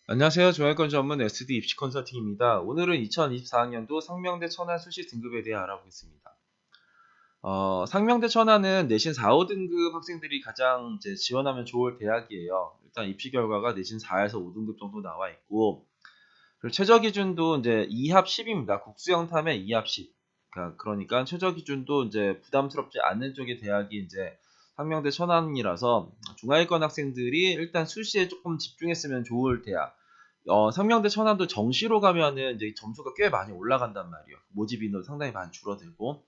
안녕하세요. 종합권 전문 SD 입시 컨설팅입니다. 오늘은 2024학년도 상명대 천안 수시 등급에 대해 알아보겠습니다. 상명대 천안은 내신 4, 5등급 학생들이 가장 이제 지원하면 좋을 대학이에요. 일단 입시 결과가 내신 4에서 5등급 정도 나와 있고, 그리고 최저 기준도 이제 2합 10입니다. 국수형 탐의 2합 10. 그러니까 최저 기준도 이제 부담스럽지 않은 쪽의 대학이 이제 상명대 천안이라서 중하위권 학생들이 일단 수시에 조금 집중했으면 좋을 대학. 상명대 천안도 정시로 가면은 이제 점수가 꽤 많이 올라간단 말이에요. 모집 인원 상당히 많이 줄어들고.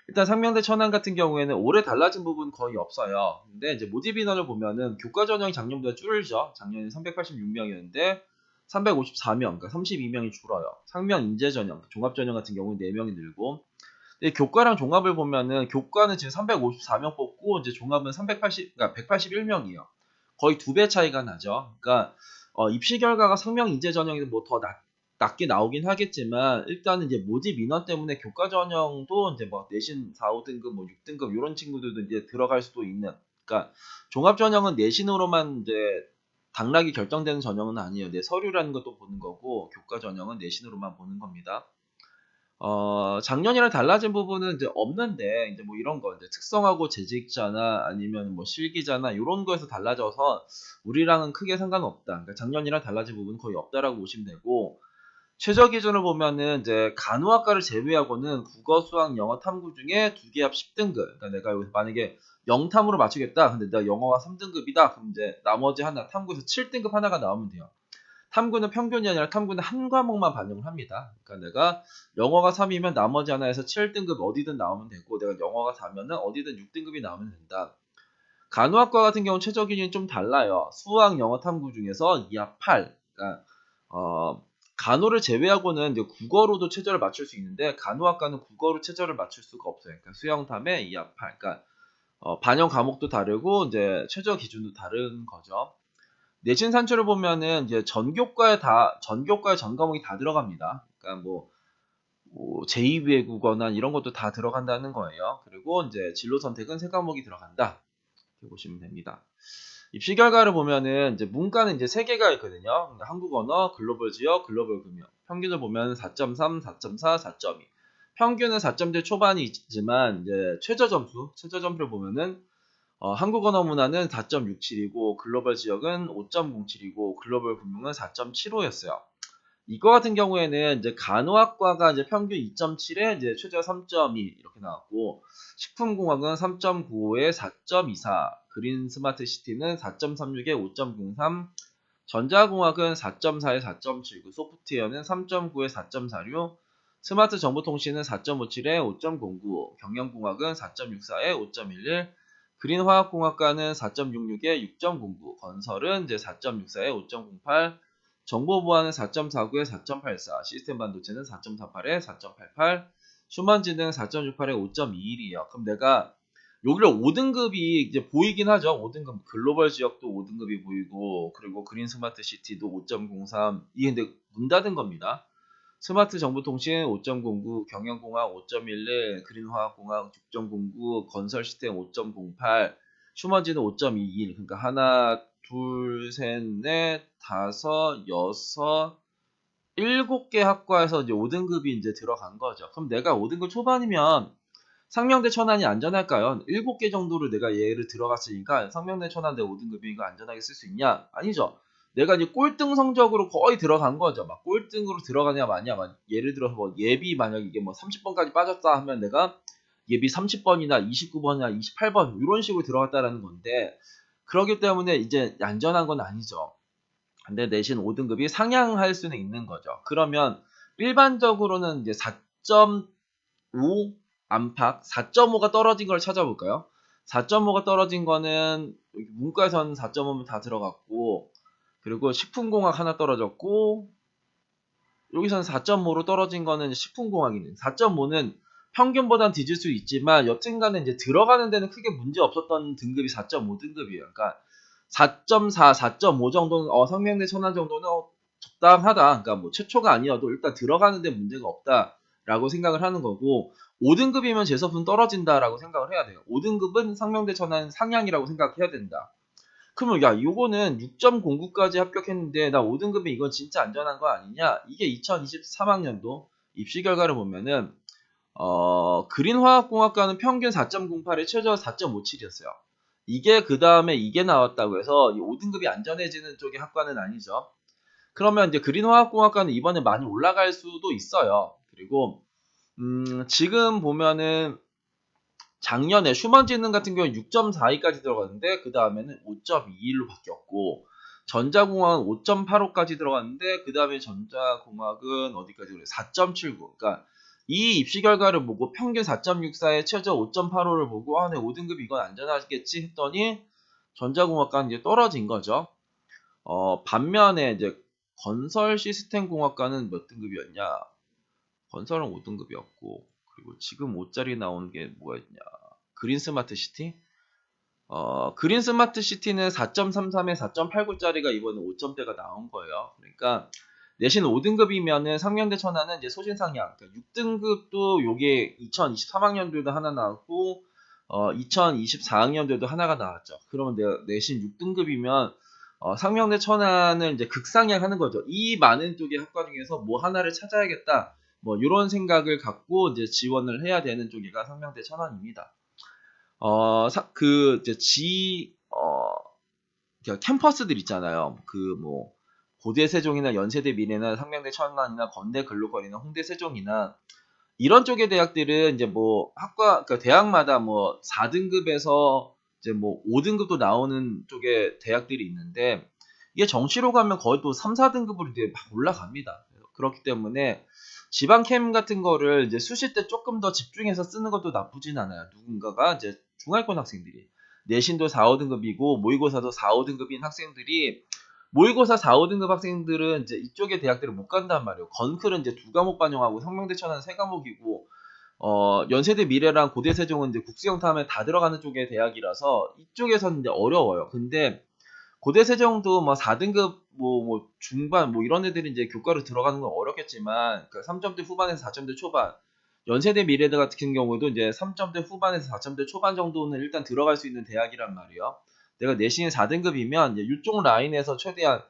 일단 상명대 천안 같은 경우에는 올해 달라진 부분 거의 없어요. 근데 이제 모집 인원을 보면은 교과 전형이 작년보다 줄죠. 작년에 386명이었는데 354명, 그러니까 32명이 줄어요. 상명 인재 전형, 종합 전형 같은 경우는 4명이 늘고. 근데 교과랑 종합을 보면은 교과는 지금 354명 뽑고 이제 종합은 380, 그러니까 181명이에요. 거의 2배 차이가 나죠. 그러니까 입시 결과가 상명 인재 전형이 뭐 더 낮게 나오긴 하겠지만 일단은 이제 모집 인원 때문에 교과 전형도 이제 뭐 내신 4, 5등급 뭐 6등급 이런 친구들도 이제 들어갈 수도 있는. 그러니까 종합 전형은 내신으로만 이제 당락이 결정되는 전형은 아니에요. 내 서류라는 것도 보는 거고 교과 전형은 내신으로만 보는 겁니다. 작년이랑 달라진 부분은 이제 없는데, 이제 뭐 이런 거, 이제 특성하고 재직자나 아니면 뭐 실기자나 이런 거에서 달라져서 우리랑은 크게 상관없다. 그러니까 작년이랑 달라진 부분은 거의 없다라고 보시면 되고, 최저 기준을 보면은 이제 간호학과를 제외하고는 국어, 수학, 영어, 탐구 중에 두 개 합 10등급. 그러니까 내가 여기서 만약에 영탐으로 맞추겠다. 근데 내가 영어가 3등급이다. 그럼 이제 나머지 하나, 탐구에서 7등급 하나가 나오면 돼요. 탐구는 평균이 아니라 탐구는 한 과목만 반영을 합니다. 그러니까 내가 영어가 3이면 나머지 하나에서 7등급 어디든 나오면 되고 내가 영어가 4면은 어디든 6등급이 나오면 된다. 간호학과 같은 경우는 최저 기준이 좀 달라요. 수학, 영어, 탐구 중에서 2합 8. 그러니까 간호를 제외하고는 이제 국어로도 최저를 맞출 수 있는데 간호학과는 국어로 최저를 맞출 수가 없어요. 그러니까 수영탐에 2합 8. 그러니까 반영 과목도 다르고 이제 최저 기준도 다른 거죠. 내신 산출을 보면은 이제 전교과에 전 과목이 다 들어갑니다. 그러니까 뭐 제2 외국어나 이런 것도 다 들어간다는 거예요. 그리고 이제 진로 선택은 세 과목이 들어간다. 이렇게 보시면 됩니다. 입시 결과를 보면은 이제 문과는 이제 세 개가 있거든요. 그러니까 한국 언어, 글로벌 지역, 글로벌 금융. 평균을 보면 4.3, 4.4, 4.2. 평균은 4점대 초반이 있지만 이제 최저 점수를 보면은 한국 언어 문화는 4.67이고 글로벌 지역은 5.07이고 글로벌 금융은 4.75였어요. 이거 같은 경우에는 이제 간호학과가 이제 평균 2.7에 이제 최저 3.2 이렇게 나왔고 식품공학은 3.95에 4.24, 그린 스마트 시티는 4.36에 5.03, 전자공학은 4.4에 4.79, 소프트웨어는 3.9에 4.46, 스마트 정보통신은 4.57에 5.09, 경영공학은 4.64에 5.11, 그린화학공학과는 4.66에 6.09, 건설은 이제 4.64에 5.08, 정보보안은 4.49에 4.84, 시스템 반도체는 4.48에 4.88, 수만지능 4.68에 5.21이에요. 그럼 내가 여기를 5등급이 이제 보이긴 하죠. 5등급 글로벌 지역도 5등급이 보이고 그리고 그린 스마트 시티도 5.03. 이게 근데 문 닫은 겁니다. 스마트 정보통신 5.09, 경영공학 5.11, 그린화학공학 6.09, 건설 시스템 5.08, 슈머지는 5.21. 그러니까 하나, 둘, 셋, 넷, 다섯, 여섯, 7개 학과에서 이제 5등급이 이제 들어간 거죠. 그럼 내가 5등급 초반이면 상명대 천안이 안전할까요? 7개 정도를 내가 얘를 들어갔으니까 상명대 천안 내 5등급이니까 안전하게 쓸 수 있냐? 아니죠. 내가 이제 꼴등 성적으로 거의 들어간 거죠. 막 꼴등으로 들어가냐 마냐. 막 예를 들어서 뭐 예비 만약 이게 뭐 30번까지 빠졌다 하면 내가 예비 30번이나 29번이나 28번 이런 식으로 들어갔다라는 건데 그러기 때문에 이제 안전한 건 아니죠. 근데 내신 5등급이 상향할 수는 있는 거죠. 그러면 일반적으로는 이제 4.5 안팎 4.5가 떨어진 걸 찾아볼까요? 4.5가 떨어진 거는 여기 문과에서는 4.5면 다 들어갔고 그리고 식품공학 하나 떨어졌고 여기서는 4.5로 떨어진 거는 식품공학이네. 4.5는 평균보단 뒤질 수 있지만 여튼간에 이제 들어가는 데는 크게 문제 없었던 등급이 4.5 등급이에요. 그러니까 4.4, 4.5 정도는 상명대 천안 정도는 적당하다. 그러니까 뭐 최초가 아니어도 일단 들어가는 데 문제가 없다라고 생각을 하는 거고 5등급이면 재수없음 떨어진다라고 생각을 해야 돼요. 5등급은 상명대 천안 상향이라고 생각해야 된다. 그러면 야 요거는 6.09까지 합격했는데 나 5등급이 이건 진짜 안전한 거 아니냐? 이게 2023학년도 입시 결과를 보면은 그린화학공학과는 평균 4.08에 최저 4.57이었어요. 이게 그 다음에 이게 나왔다고 해서 이 5등급이 안전해지는 쪽의 학과는 아니죠. 그러면 이제 그린화학공학과는 이번에 많이 올라갈 수도 있어요. 그리고 지금 보면은 작년에 슈먼지능 같은 경우는 6.42까지 들어갔는데 그 다음에는 5.21로 바뀌었고 전자공학은 5.85까지 들어갔는데 그 다음에 전자공학은 어디까지 그래? 4.79. 그러니까 이 입시 결과를 보고 평균 4.64에 최저 5.85를 보고 네 5등급 이건 안전하겠지 했더니 전자공학과는 이제 떨어진 거죠. 반면에 이제 건설 시스템 공학과는 몇 등급이었냐? 건설은 5등급이었고 그리고 지금 5짜리 나온 게 뭐가 있냐? 그린 스마트 시티? 그린 스마트 시티는 4.33에 4.89짜리가 이번에 5점대가 나온 거예요. 그러니까 내신 5등급이면은 상명대 천안은 이제 소신상향. 그러니까 6등급도 요게 2023학년도에도 하나 나왔고 2024학년도에도 하나가 나왔죠. 그러면 내가 내신 6등급이면 상명대 천안을 이제 극상향하는 거죠. 이 많은 쪽의 학과 중에서 뭐 하나를 찾아야겠다. 뭐 이런 생각을 갖고 이제 지원을 해야 되는 쪽이가 상명대 천안입니다. 이제 캠퍼스들 있잖아요. 그 뭐 고대 세종이나 연세대 미래나 상명대 천안이나 건대 글로벌이나 홍대 세종이나 이런 쪽의 대학들은 이제 뭐 학과 그러니까 대학마다 뭐 4등급에서 이제 뭐 5등급도 나오는 쪽의 대학들이 있는데 이게 정시로 가면 거의 또 3, 4등급으로 이제 막 올라갑니다. 그렇기 때문에 지방 캠 같은 거를 이제 수시 때 조금 더 집중해서 쓰는 것도 나쁘진 않아요. 누군가가 이제 중하위권 학생들이 내신도 4, 5등급이고 모의고사도 4, 5등급인 학생들이 모의고사 4, 5등급 학생들은 이제 이쪽의 대학들을 못 간단 말이에요. 건클은 이제 2과목 반영하고 성명대 천안은 3과목이고 연세대 미래랑 고대 세종은 이제 국수영탐에 다 들어가는 쪽의 대학이라서 이쪽에서는 이제 어려워요. 근데 고대 세종도 뭐 4등급 뭐 중반 뭐 이런 애들이 이제 교과로 들어가는 건 어렵겠지만 그 3점대 후반에서 4점대 초반 연세대 미래대 같은 경우도 이제 3점대 후반에서 4점대 초반 정도는 일단 들어갈 수 있는 대학이란 말이에요. 내가 내신 4등급이면 이쪽 라인에서 최대한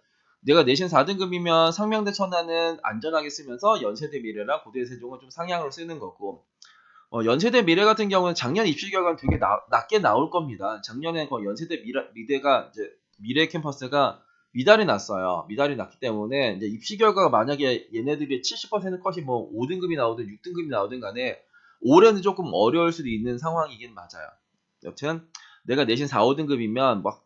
내가 내신 4등급이면 상명대 천안은 안전하게 쓰면서 연세대 미래랑 고대 세종은 좀 상향으로 쓰는 거고 연세대 미래 같은 경우는 작년 입시 결과는 되게 낮게 나올 겁니다. 작년에 연세대 미대가 이제 미래 캠퍼스가 미달이 났어요. 미달이 났기 때문에 이제 입시 결과가 만약에 얘네들이 70% 컷이 뭐 5등급이 나오든 6등급이 나오든 간에 올해는 조금 어려울 수도 있는 상황이긴 맞아요. 여튼 내가 내신 4, 5등급이면 막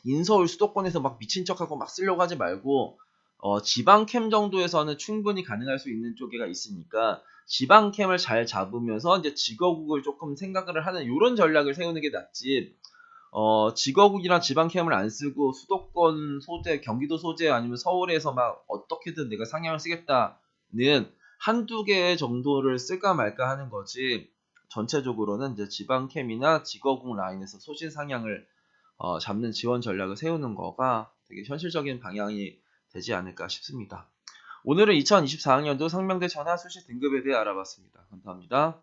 인서울 수도권에서 막 미친 척하고 막 쓰려고 하지 말고 지방 캠 정도에서는 충분히 가능할 수 있는 쪽에가 있으니까 지방 캠을 잘 잡으면서 이제 직어국을 조금 생각을 하는 이런 전략을 세우는 게 낫지. 직어국이랑 지방 캠을 안 쓰고 수도권 소재, 경기도 소재 아니면 서울에서 막 어떻게든 내가 상향을 쓰겠다는 한두 개 정도를 쓸까 말까 하는 거지. 전체적으로는 이제 지방 캠이나 직어국 라인에서 소신 상향을 잡는 지원 전략을 세우는 거가 되게 현실적인 방향이 되지 않을까 싶습니다. 오늘은 2024학년도 상명대 천안 수시 등급에 대해 알아봤습니다. 감사합니다.